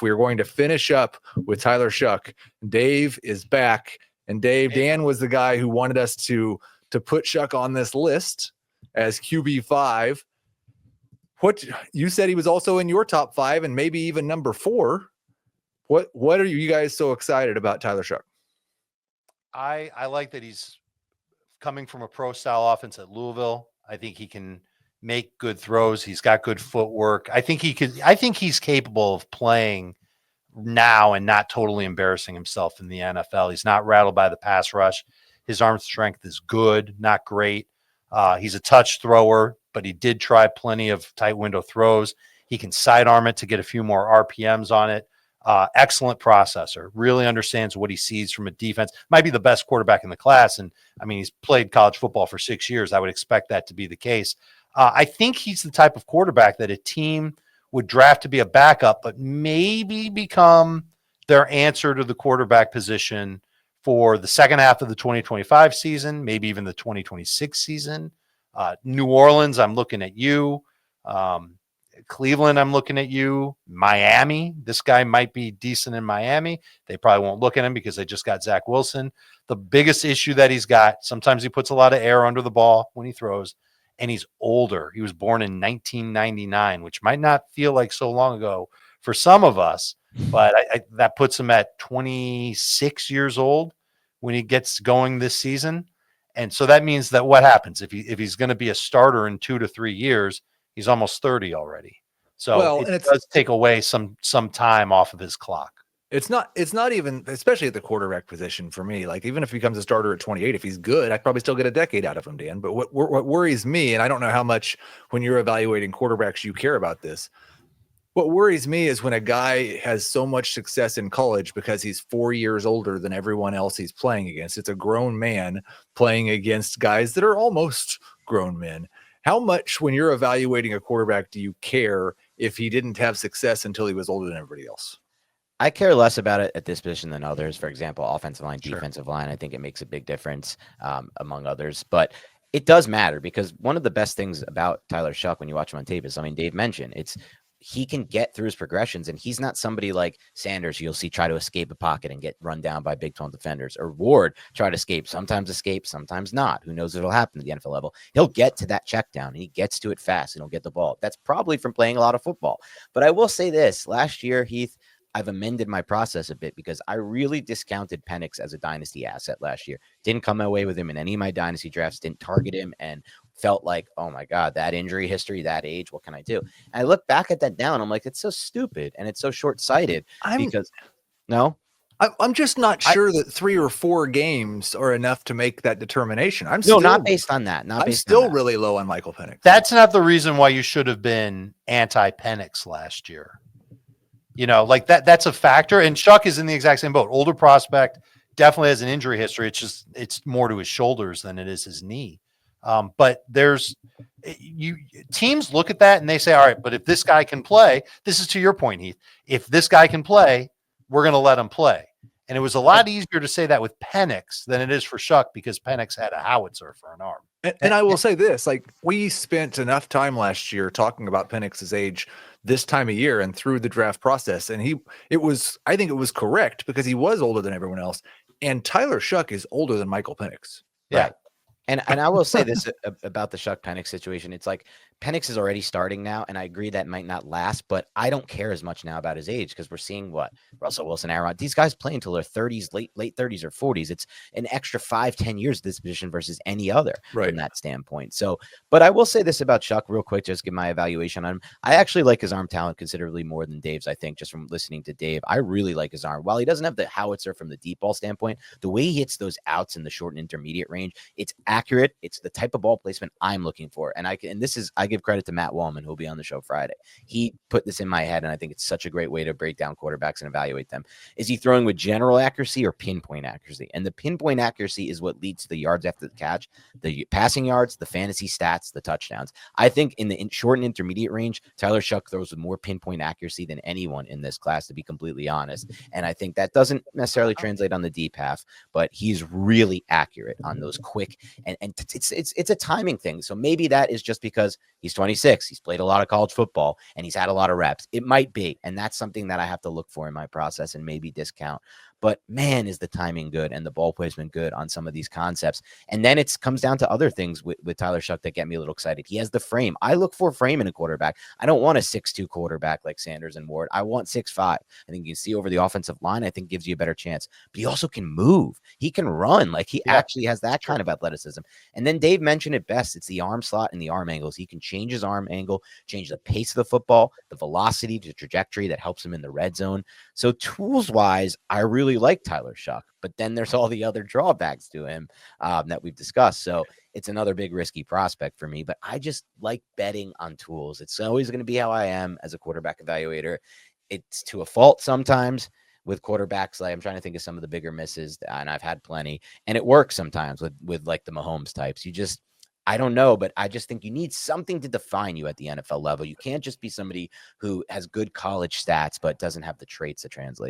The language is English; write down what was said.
We are going to finish up with Tyler Shough. Dave is back. And Dan was the guy who wanted us to put Shough on this list as QB5. What you said, he was also in your top 5 and maybe even number 4. What are you guys so excited about Tyler Shough? I like that he's coming from a pro style offense at Louisville. I think he can make good throws. He's got good footwork. I think he's capable of playing now and not totally embarrassing himself in the NFL. He's not rattled by the pass rush. His arm strength is good, not great. He's a touch thrower, but he did try plenty of tight window throws. He can sidearm it to get a few more RPMs on it. Excellent processor, really understands what he sees from a defense. Might be the best quarterback in the class. And I mean, he's played college football for 6 years. I would expect that to be the case. I think he's the type of quarterback that a team would draft to be a backup, but maybe become their answer to the quarterback position for the second half of the 2025 season, maybe even the 2026 season. New Orleans, I'm looking at you. Cleveland, I'm looking at you. Miami, this guy might be decent in Miami. They probably won't look at him because they just got Zach Wilson. The biggest issue that he's got, sometimes he puts a lot of air under the ball when he throws, and he's older. He was born in 1999, which might not feel like so long ago for some of us, but that puts him at 26 years old when he gets going this season. And so that means that what happens if he's going to be a starter in 2 to 3 years, he's almost 30 already. So it does take away some time off of his clock. It's not even, especially at the quarterback position for me. Like, even if he becomes a starter at 28, if he's good, I'd probably still get a decade out of him, Dan. But what worries me, and I don't know how much when you're evaluating quarterbacks you care about this, what worries me is when a guy has so much success in college because he's 4 years older than everyone else he's playing against. It's a grown man playing against guys that are almost grown men. How much, when you're evaluating a quarterback, do you care if he didn't have success until he was older than everybody else? I care less about it at this position than others. For example, offensive line, defensive line, I think it makes a big difference among others. But it does matter because one of the best things about Tyler Shough when you watch him on tape is, I mean, Dave mentioned, he can get through his progressions, and he's not somebody like Sanders you'll see try to escape a pocket and get run down by Big 12 defenders, or Ward try to escape, sometimes not. Who knows what'll happen at the NFL level. He'll get to that check down, and he gets to it fast, and he'll get the ball. That's probably from playing a lot of football. But I will say this, last year, Heath, I've amended my process a bit because I really discounted Penix as a dynasty asset last year. Didn't come away with him in any of my dynasty drafts, didn't target him, and felt like, oh my God, that injury history, that age, what can I do? And I look back at that now and I'm like, it's so stupid and it's so short-sighted because I'm just not sure that 3 or 4 games are enough to make that determination. Not based on that. I'm still really low on Michael Penix. That's not the reason why you should have been anti-Penix last year. You know, like that's a factor. And Shough is in the exact same boat. Older prospect, definitely has an injury history. It's more to his shoulders than it is his knee. But teams look at that and they say, all right, but if this guy can play, this is to your point, Heath. If this guy can play, we're going to let him play. And it was a lot easier to say that with Penix than it is for Shough because Penix had a howitzer for an arm. And I will say this, like, we spent enough time last year talking about Penix's age this time of year and through the draft process. And I think it was correct because he was older than everyone else. And Tyler Shough is older than Michael Penix. Yeah. Right. And I will say this about the Shough Penix situation. It's like Penix is already starting now, and I agree that might not last, but I don't care as much now about his age because we're seeing what Russell Wilson, Aaron, these guys play until their 30s, late 30s or 40s. It's an extra 5-10 years of this position versus any other from that standpoint. So, but I will say this about Shough real quick, just give my evaluation on him. I actually like his arm talent considerably more than Dave's, I think, just from listening to Dave. I really like his arm. While he doesn't have the howitzer from the deep ball standpoint, the way he hits those outs in the short and intermediate range, it's accurate. It's the type of ball placement I'm looking for. And I give credit to Matt Wallman, who'll be on the show Friday. He put this in my head, and I think it's such a great way to break down quarterbacks and evaluate them. Is he throwing with general accuracy or pinpoint accuracy? And the pinpoint accuracy is what leads to the yards after the catch, the passing yards, the fantasy stats, the touchdowns. I think in the short and intermediate range, Tyler Shough throws with more pinpoint accuracy than anyone in this class, to be completely honest. And I think that doesn't necessarily translate on the deep half, but he's really accurate on those quick and it's a timing thing. So maybe that is just because He's 26. He's played a lot of college football and he's had a lot of reps. It might be. And that's something that I have to look for in my process and maybe discount. But man, is the timing good and the ball placement good on some of these concepts. And then it comes down to other things with Tyler Shough that get me a little excited. He has the frame. I look for frame in a quarterback. I don't want a 6'2" quarterback like Sanders and Ward. I want 6'5". I think you can see over the offensive line, I think gives you a better chance. But he also can move. He can run. Like he actually has that kind of athleticism. And then Dave mentioned it best. It's the arm slot and the arm angles. He can change his arm angle, change the pace of the football, the velocity, the trajectory that helps him in the red zone. So tools-wise, I really like Tyler Shough, but then there's all the other drawbacks to him that we've discussed. So it's another big risky prospect for me, but I just like betting on tools. It's always going to be how I am as a quarterback evaluator. It's to a fault sometimes with quarterbacks. Like I'm trying to think of some of the bigger misses, and I've had plenty, and it works sometimes with like the Mahomes types. I don't know, but I just think you need something to define you at the NFL level. You can't just be somebody who has good college stats, but doesn't have the traits to translate.